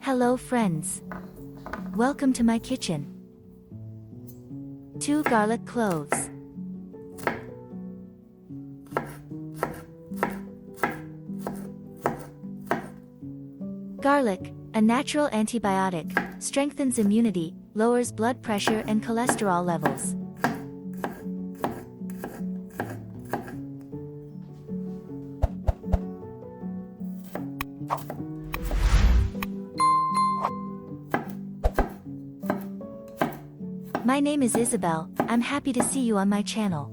Hello friends. Welcome to my kitchen. 2 garlic cloves. Garlic, a natural antibiotic, strengthens immunity, lowers blood pressure and cholesterol levels. My name is Isabel. I'm happy to see you on my channel.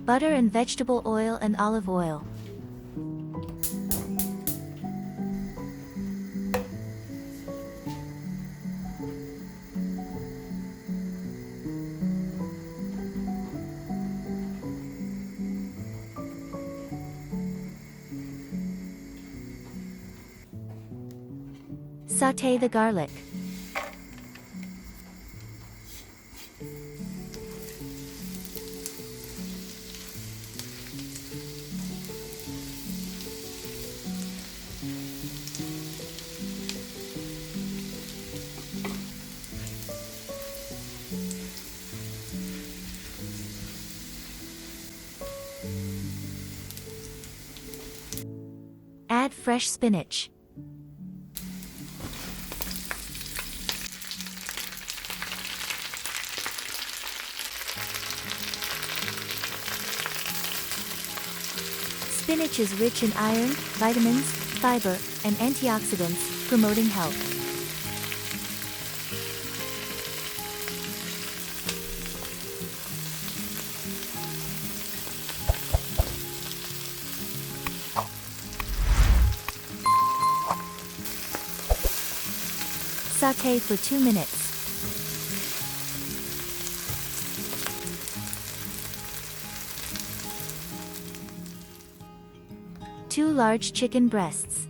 Butter and vegetable oil and olive oil. Sauté the garlic. Add fresh spinach. Spinach is rich in iron, vitamins, fiber, and antioxidants, promoting health. Sauté for 2 minutes. Two large chicken breasts.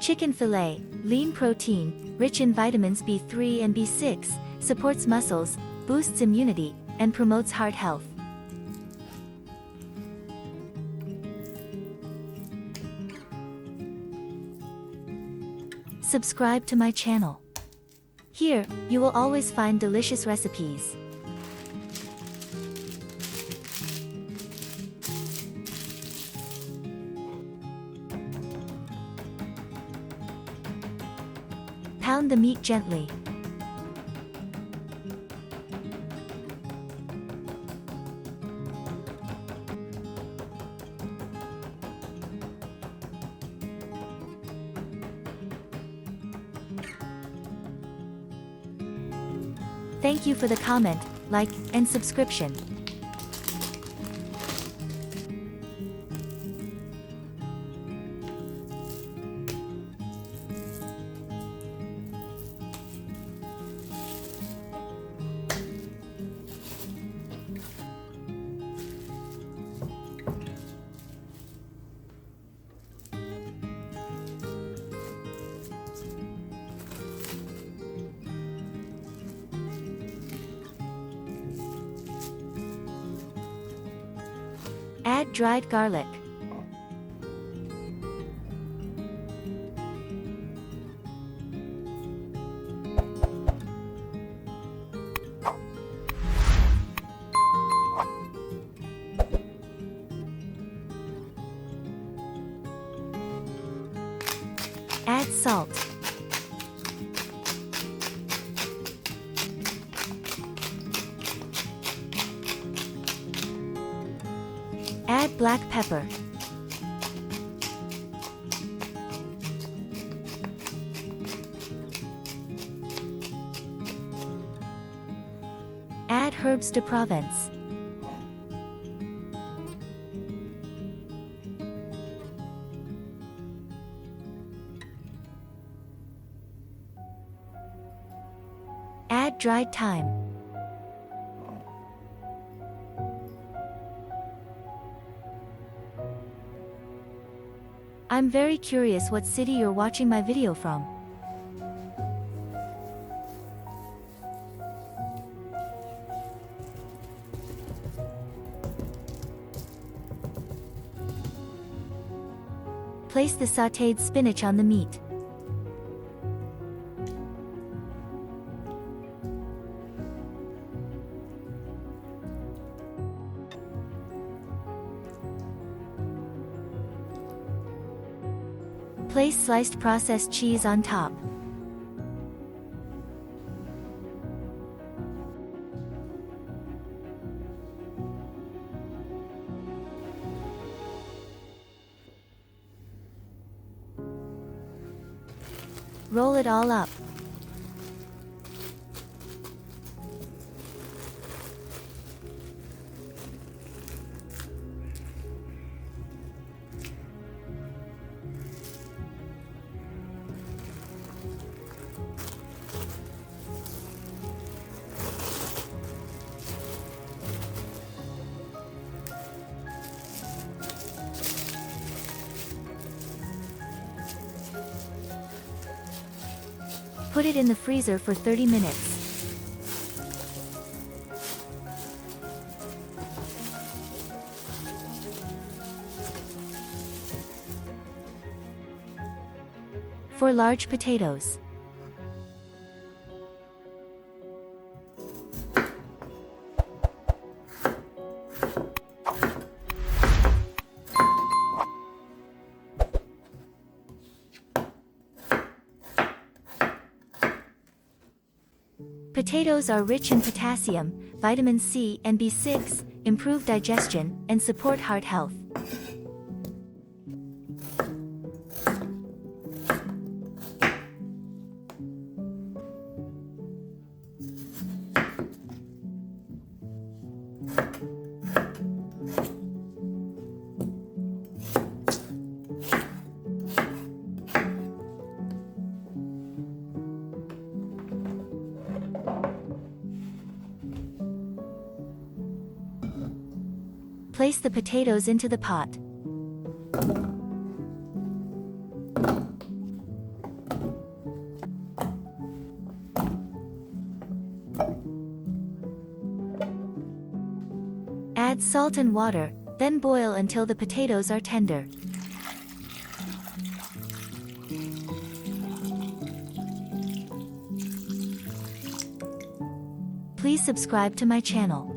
Chicken fillet, lean protein, rich in vitamins B3 and B6, supports muscles, boosts immunity, and promotes heart health. Subscribe to my channel. Here, you will always find delicious recipes. Pound the meat gently. Thank you for the comment, like, and subscription. Add dried garlic. Add salt. Add black pepper. Add herbes de Provence. Add dried thyme. I'm very curious what city you're watching my video from. Place the sautéed spinach on the meat. Place sliced processed cheese on top. Roll it all up. Put it in the freezer for 30 minutes. For large potatoes. Potatoes are rich in potassium, vitamin C and B6, improve digestion, and support heart health. Place the potatoes into the pot. Add salt and water, then boil until the potatoes are tender. Please subscribe to my channel.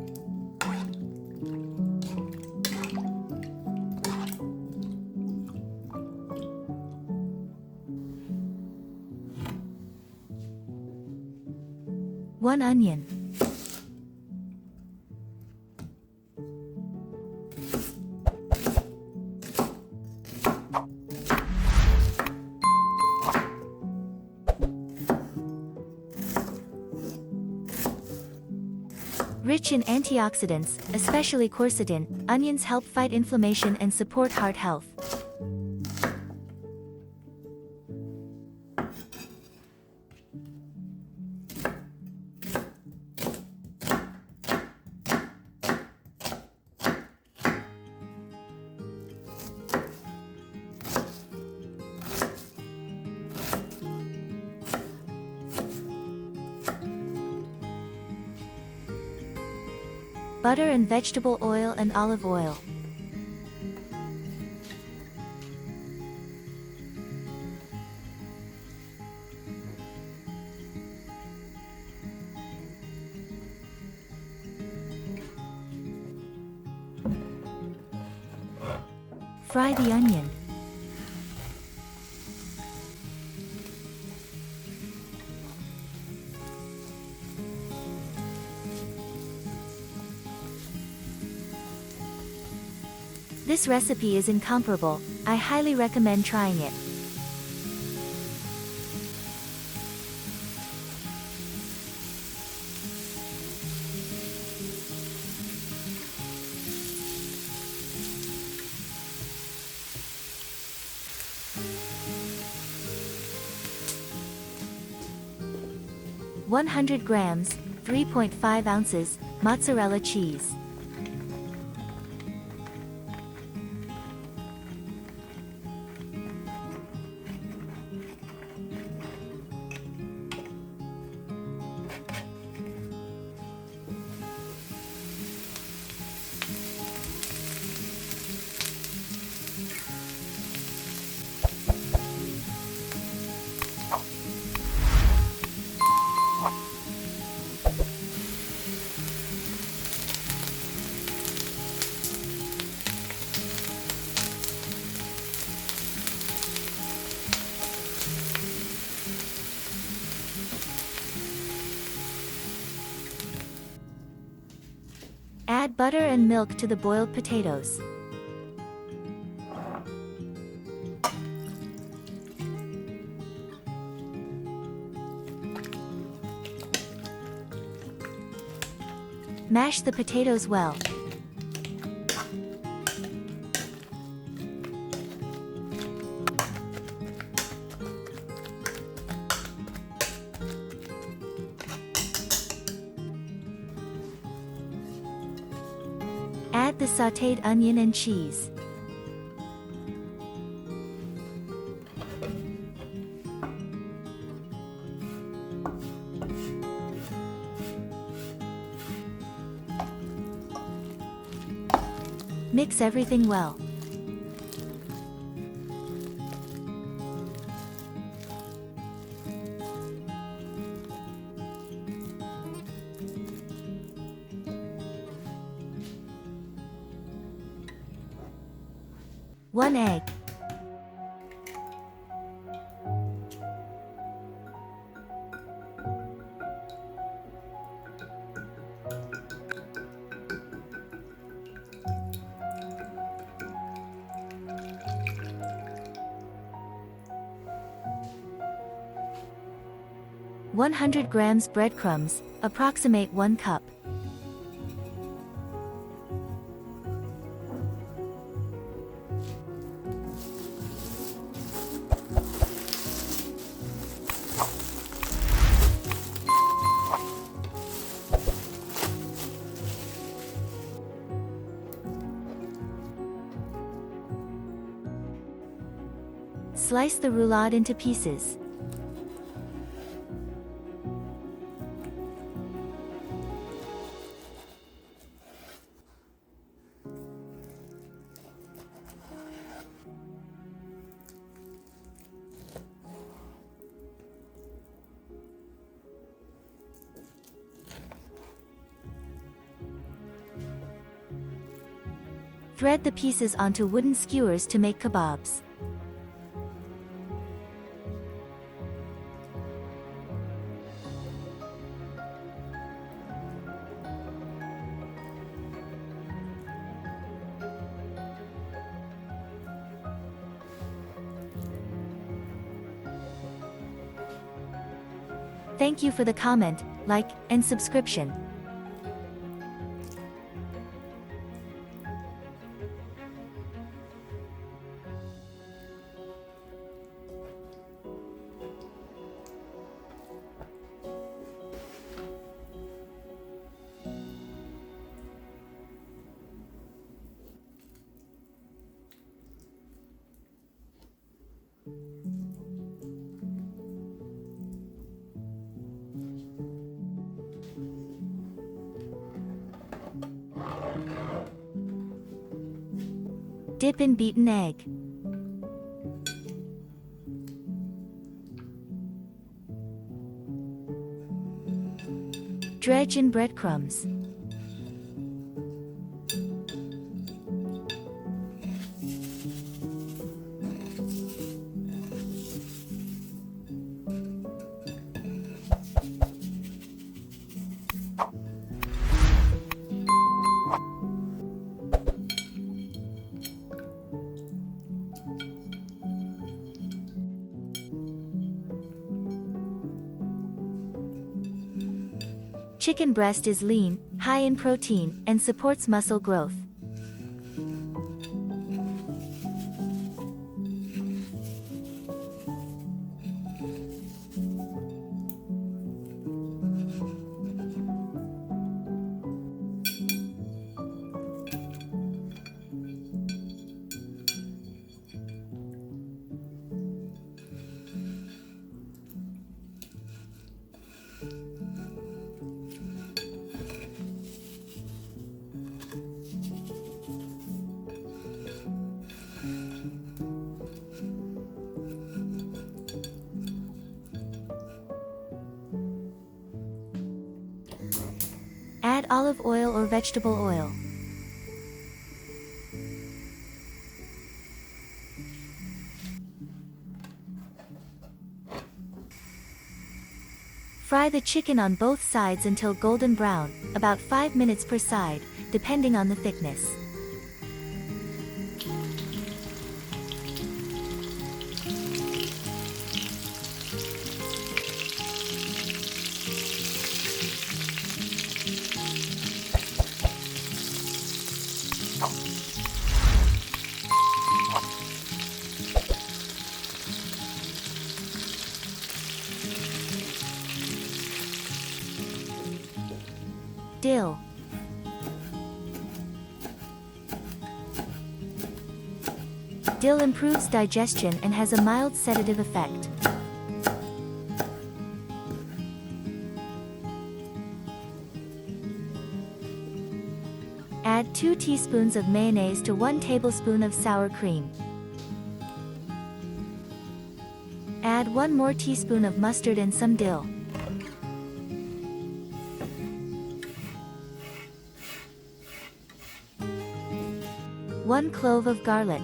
One onion. Rich in antioxidants, especially quercetin, onions help fight inflammation and support heart health. Butter and vegetable oil and olive oil. Fry the onion. This recipe is incomparable. I highly recommend trying it. "100 grams, 3.5 ounces, mozzarella cheese. Add butter and milk to the boiled potatoes. Mash the potatoes well. Add the sautéed onion and cheese. Mix everything well. One egg. "100 grams breadcrumbs, approximate 1 cup. Slice the roulade into pieces. Thread the pieces onto wooden skewers to make kebabs. Thank you for the comment, like, and subscription. Dip in beaten egg. Dredge in breadcrumbs. Chicken breast is lean, high in protein, and supports muscle growth. Add olive oil or vegetable oil. Fry the chicken on both sides until golden brown, about 5 minutes per side, depending on the thickness. Dill. Dill improves digestion and has a mild sedative effect. Add 2 teaspoons of mayonnaise to 1 tablespoon of sour cream. Add 1 more teaspoon of mustard and some dill. One clove of garlic.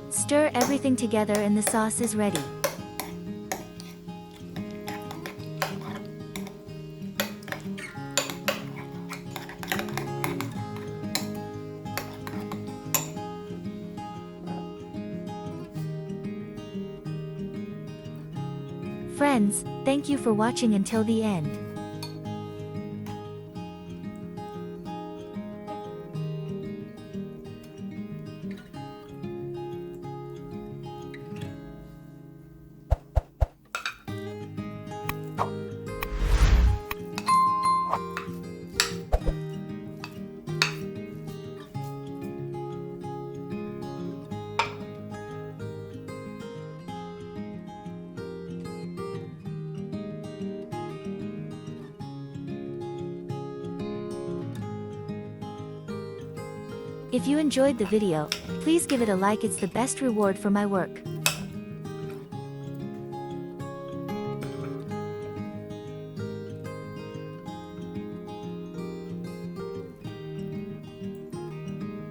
Stir everything together and the sauce is ready. Friends, thank you for watching until the end. If you enjoyed the video, please give it a like, it's the best reward for my work.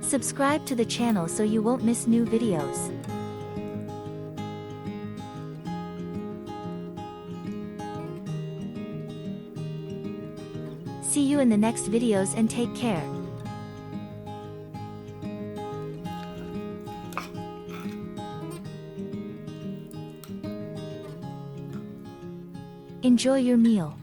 Subscribe to the channel so you won't miss new videos. See you in the next videos and take care. Enjoy your meal.